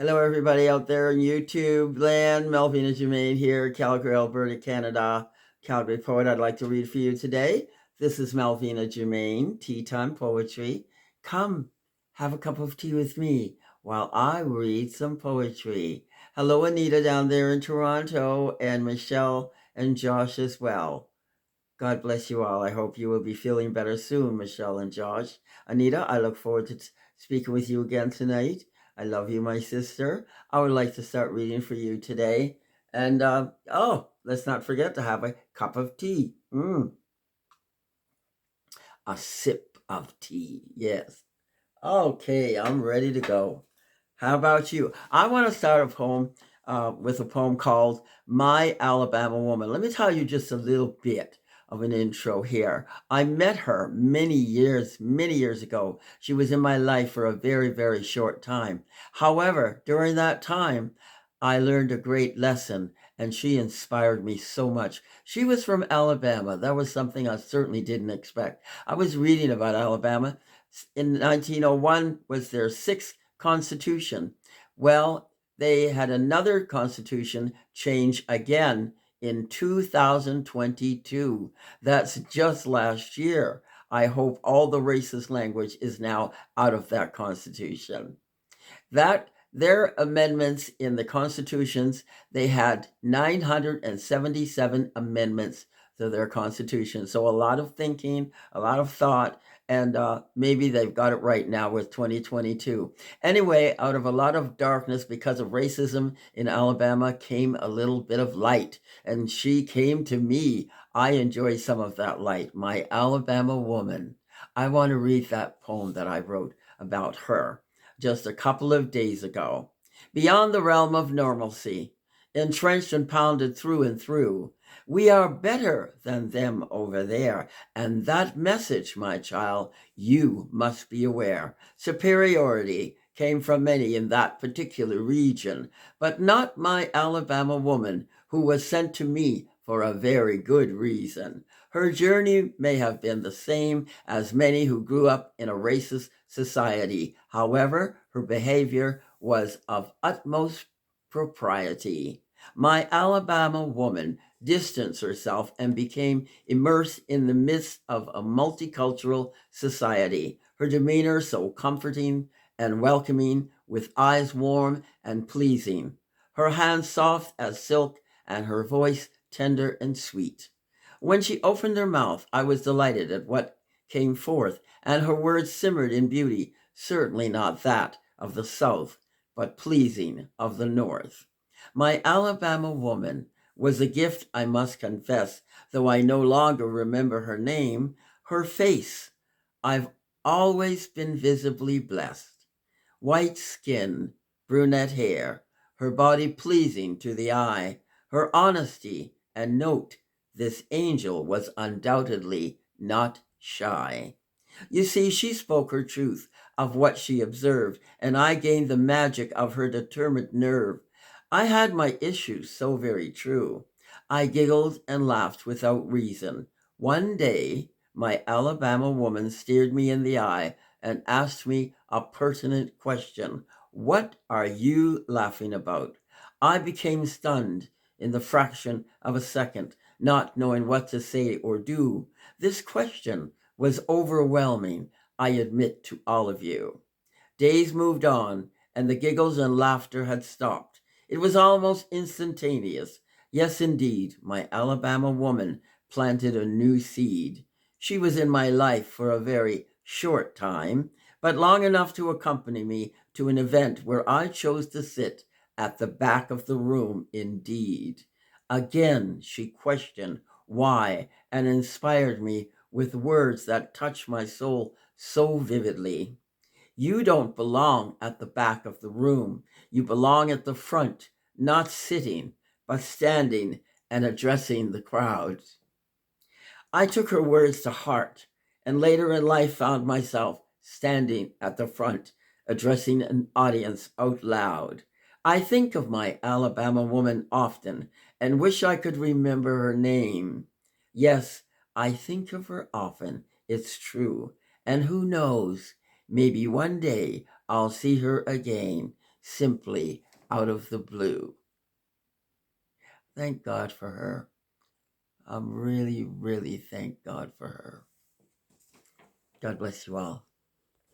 Hello, everybody out there in YouTube land. Melvina Germain here, Calgary, Alberta, Canada. Calgary poet I'd like to read for you today. This is Melvina Germain, Tea Time Poetry. Come, have a cup of tea with me while I read some poetry. Hello, Anita down there in Toronto, and Michelle and Josh as well. God bless you all. I hope you will be feeling better soon, Michelle and Josh. Anita, I look forward to speaking with you again tonight. I love you, my sister. I would like to start reading for you today. And, let's not forget to have a cup of tea. A sip of tea. Yes. Okay, I'm ready to go. How about you? I want to start a poem with a poem called My Alabama Woman. Let me tell you just a little bit of an intro here. I met her many years ago. She was in my life for a very, very short time. However, during that time, I learned a great lesson, and she inspired me so much. She was from Alabama. That was something I certainly didn't expect. I was reading about Alabama. In 1901 was their sixth constitution. Well, they had another constitution change again in 2022. That's just last year. I hope all the racist language is now out of that constitution. That their amendments in the constitutions, they had 977 amendments to their constitution. So a lot of thinking, a lot of thought, and maybe they've got it right now with 2022. Anyway, out of a lot of darkness because of racism in Alabama came a little bit of light, and she came to me. I enjoy some of that light. My Alabama Woman. I want to read that poem that I wrote about her just a couple of days ago. Beyond the realm of normalcy, entrenched and pounded through and through, we are better than them over there. And that message, my child, you must be aware. Superiority came from many in that particular region, but not my Alabama woman, who was sent to me for a very good reason. Her journey may have been the same as many who grew up in a racist society. However, her behavior was of utmost propriety. My Alabama woman distanced herself and became immersed in the midst of a multicultural society. Her demeanor so comforting and welcoming, with eyes warm and pleasing, her hands soft as silk, and her voice tender and sweet. When she opened her mouth, I was delighted at what came forth, and her words simmered in beauty, certainly not that of the South, but pleasing of the North. My Alabama woman was a gift, I must confess, though I no longer remember her name. Her face, I've always been visibly blessed. White skin, brunette hair, her body pleasing to the eye, her honesty, and note, this angel was undoubtedly not shy. You see, she spoke her truth of what she observed, and I gained the magic of her determined nerve. I had my issues, so very true. I giggled and laughed without reason. One day, my Alabama woman stared me in the eye and asked me a pertinent question. What are you laughing about? I became stunned in the fraction of a second, not knowing what to say or do. This question was overwhelming, I admit to all of you. Days moved on, and the giggles and laughter had stopped. It was almost instantaneous. Yes, indeed, my Alabama woman planted a new seed. She was in my life for a very short time, but long enough to accompany me to an event where I chose to sit at the back of the room, indeed. Again, she questioned why and inspired me with words that touched my soul so vividly. You don't belong at the back of the room. You belong at the front, not sitting, but standing and addressing the crowd. I took her words to heart, and later in life found myself standing at the front, addressing an audience out loud. I think of my Alabama woman often and wish I could remember her name. Yes, I think of her often, it's true. And who knows, maybe one day I'll see her again. simply out of the blue. Thank God for her. I'm really, really thank God for her. God bless you all.